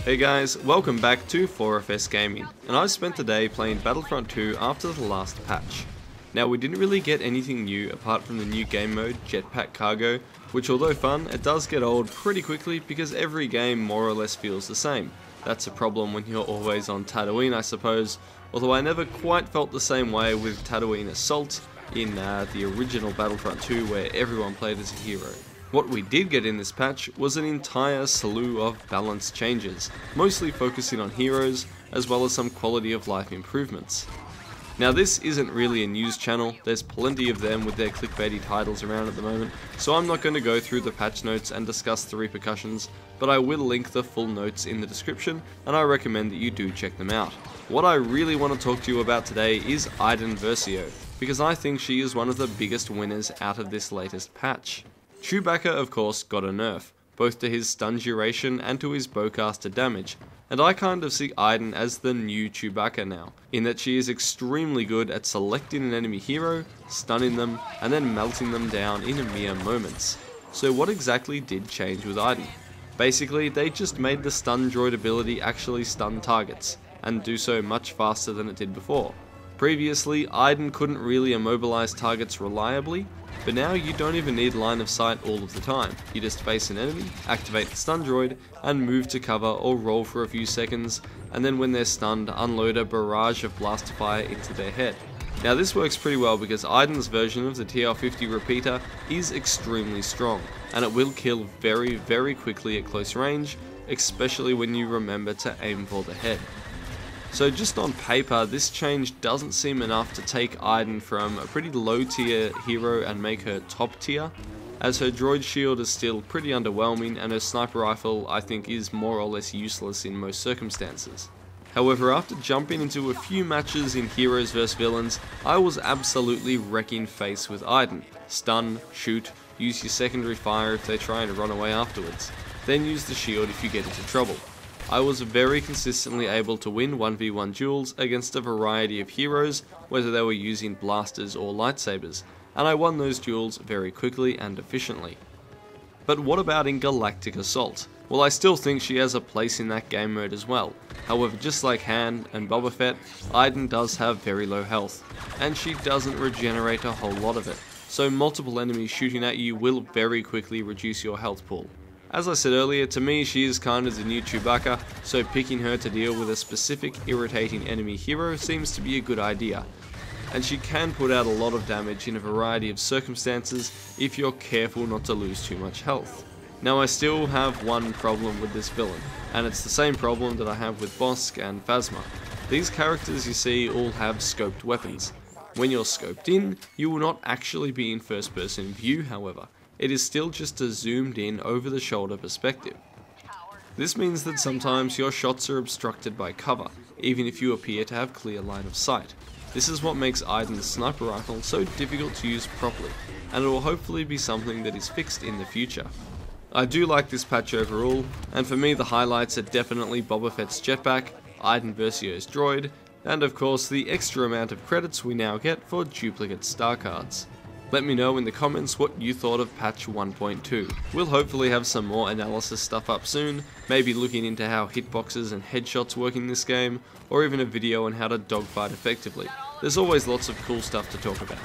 Hey guys, welcome back to 4FS Gaming, and I've spent the day playing Battlefront 2 after the last patch. Now we didn't really get anything new apart from the new game mode, Jetpack Cargo, which although fun, it does get old pretty quickly because every game more or less feels the same. That's a problem when you're always on Tatooine, I suppose, although I never quite felt the same way with Tatooine Assault in the original Battlefront 2 where everyone played as a hero. What we did get in this patch was an entire slew of balance changes, mostly focusing on heroes, as well as some quality of life improvements. Now this isn't really a news channel, there's plenty of them with their clickbaity titles around at the moment, so I'm not going to go through the patch notes and discuss the repercussions, but I will link the full notes in the description, and I recommend that you do check them out. What I really want to talk to you about today is Iden Versio, because I think she is one of the biggest winners out of this latest patch. Chewbacca of course got a nerf, both to his stun duration and to his bowcaster damage, and I kind of see Iden as the new Chewbacca now, in that she is extremely good at selecting an enemy hero, stunning them, and then melting them down in a mere moments. So what exactly did change with Iden? Basically, they just made the stun droid ability actually stun targets, and do so much faster than it did before. Previously, Iden couldn't really immobilize targets reliably, but now you don't even need line of sight all of the time. You just face an enemy, activate the stun droid, and move to cover or roll for a few seconds, and then when they're stunned, unload a barrage of blaster fire into their head. Now this works pretty well because Iden's version of the TR-50 repeater is extremely strong, and it will kill very quickly at close range, especially when you remember to aim for the head. So just on paper, this change doesn't seem enough to take Iden from a pretty low tier hero and make her top tier, as her droid shield is still pretty underwhelming and her sniper rifle I think is more or less useless in most circumstances. However, after jumping into a few matches in heroes vs villains, I was absolutely wrecking face with Iden. Stun, shoot, use your secondary fire if they're trying to run away afterwards, then use the shield if you get into trouble. I was very consistently able to win 1v1 duels against a variety of heroes, whether they were using blasters or lightsabers, and I won those duels very quickly and efficiently. But what about in Galactic Assault? Well, I still think she has a place in that game mode as well. However, just like Han and Boba Fett, Iden does have very low health, and she doesn't regenerate a whole lot of it, so multiple enemies shooting at you will very quickly reduce your health pool. As I said earlier, to me she is kind of the new Chewbacca, so picking her to deal with a specific irritating enemy hero seems to be a good idea. And she can put out a lot of damage in a variety of circumstances if you're careful not to lose too much health. Now I still have one problem with this villain, and it's the same problem that I have with Bossk and Phasma. These characters you see all have scoped weapons. When you're scoped in, you will not actually be in first person view however. It is still just a zoomed in over the shoulder perspective. This means that sometimes your shots are obstructed by cover, even if you appear to have clear line of sight. This is what makes Iden's sniper rifle so difficult to use properly, and it will hopefully be something that is fixed in the future. I do like this patch overall, and for me the highlights are definitely Boba Fett's jetpack, Iden Versio's droid, and of course the extra amount of credits we now get for duplicate star cards. Let me know in the comments what you thought of patch 1.2. We'll hopefully have some more analysis stuff up soon, maybe looking into how hitboxes and headshots work in this game, or even a video on how to dogfight effectively. There's always lots of cool stuff to talk about.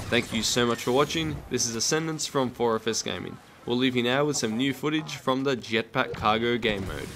Thank you so much for watching. This is Ascendance from 4FS Gaming. We'll leave you now with some new footage from the Jetpack Cargo game mode.